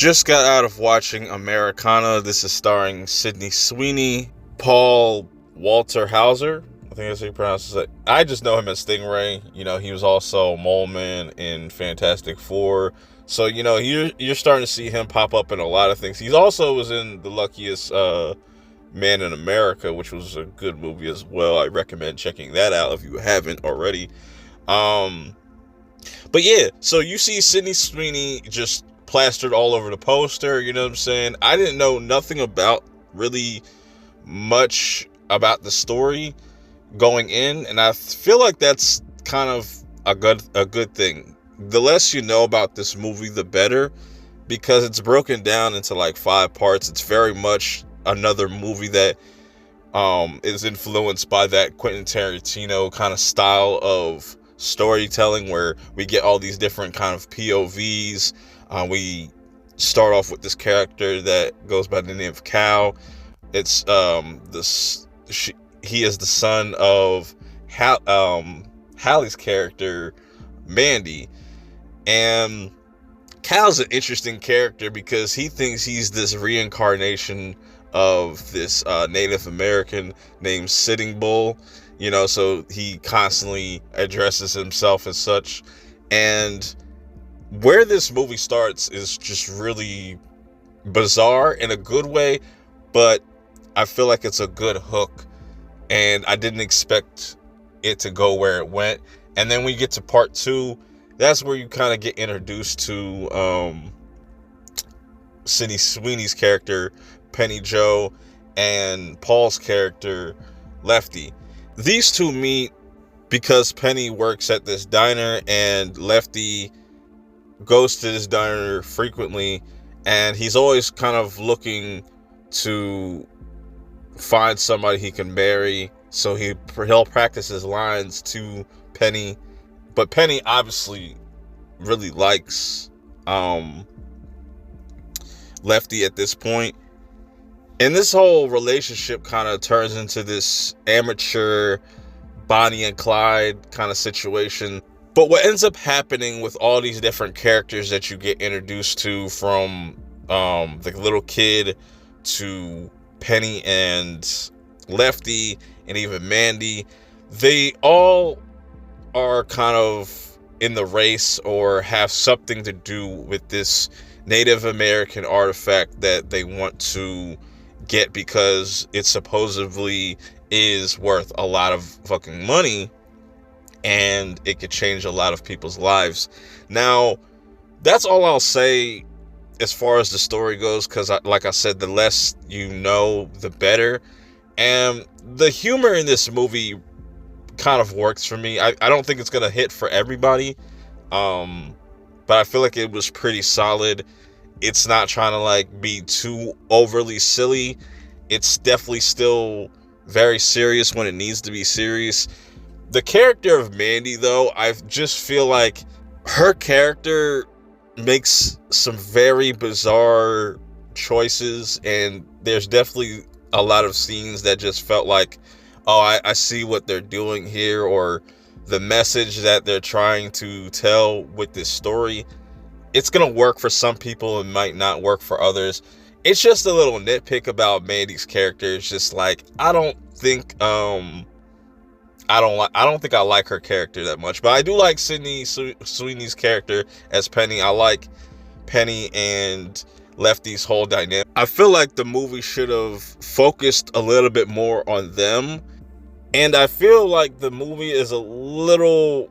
Just got out of watching Americana. This is starring Sydney Sweeney, Paul Walter Hauser. I think that's how you pronounce it. I just know him as Stingray. He was also Mole Man in Fantastic Four. So, you're starting to see him pop up in a lot of things. He also was in The Luckiest Man in America, which was a good movie as well. I recommend checking that out if you haven't already. But yeah, so you see Sydney Sweeney just plastered all over the poster, you know what I'm saying? I didn't know nothing about really much about the story going in, and I feel like that's kind of a good thing. The less you know about this movie, the better, because it's broken down into like 5 parts. It's very much another movie that is influenced by that Quentin Tarantino kind of style of storytelling, where we get all these different kind of POVs. We start off with this character that goes by the name of Cal. It's he is the son of Hallie's character, Mandy, and Cal's an interesting character because he thinks he's this reincarnation of this Native American named Sitting Bull. So he constantly addresses himself as such. And where this movie starts is just really bizarre in a good way, but I feel like it's a good hook, and I didn't expect it to go where it went. And then when you get to part 2, that's where you kind of get introduced to Sydney Sweeney's character, Penny Joe, and Paul's character, Lefty. These two meet because Penny works at this diner, and Lefty goes to this diner frequently, and he's always kind of looking to find somebody he can marry, so he'll practice his lines to Penny. But Penny obviously really likes Lefty at this point, and this whole relationship kind of turns into this amateur Bonnie and Clyde kind of situation. But what ends up happening with all these different characters that you get introduced to, from the little kid to Penny and Lefty and even Mandy, they all are kind of in the race or have something to do with this Native American artifact that they want to get because it supposedly is worth a lot of fucking money, and it could change a lot of people's lives. Now, that's all I'll say as far as the story goes, because like I said, the less you know, the better. And the humor in this movie kind of works for me. I don't think it's going to hit for everybody, but I feel like it was pretty solid. It's not trying to like be too overly silly. It's definitely still very serious when it needs to be serious. The character of Mandy, though, I just feel like her character makes some very bizarre choices, and there's definitely a lot of scenes that just felt like, oh, I see what they're doing here, or the message that they're trying to tell with this story. It's going to work for some people and might not work for others. It's just a little nitpick about Mandy's character. It's just like, I don't think I like her character that much, but I do like Sydney Sweeney's character as Penny. I like Penny and Lefty's whole dynamic. I feel like the movie should have focused a little bit more on them, and I feel like the movie is a little,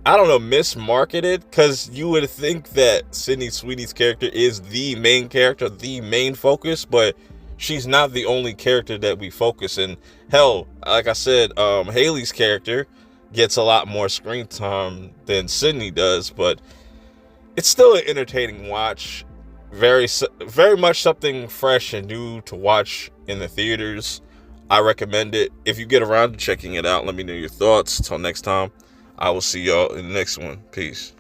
I don't know, mismarketed, because you would think that Sydney Sweeney's character is the main character, the main focus, but she's not the only character that we focus in. Hell, like I said, Haley's character gets a lot more screen time than Sydney does, but it's still an entertaining watch. Very much something fresh and new to watch in the theaters. I recommend it. If you get around to checking it out, let me know your thoughts. Until next time, I will see y'all in the next one. Peace.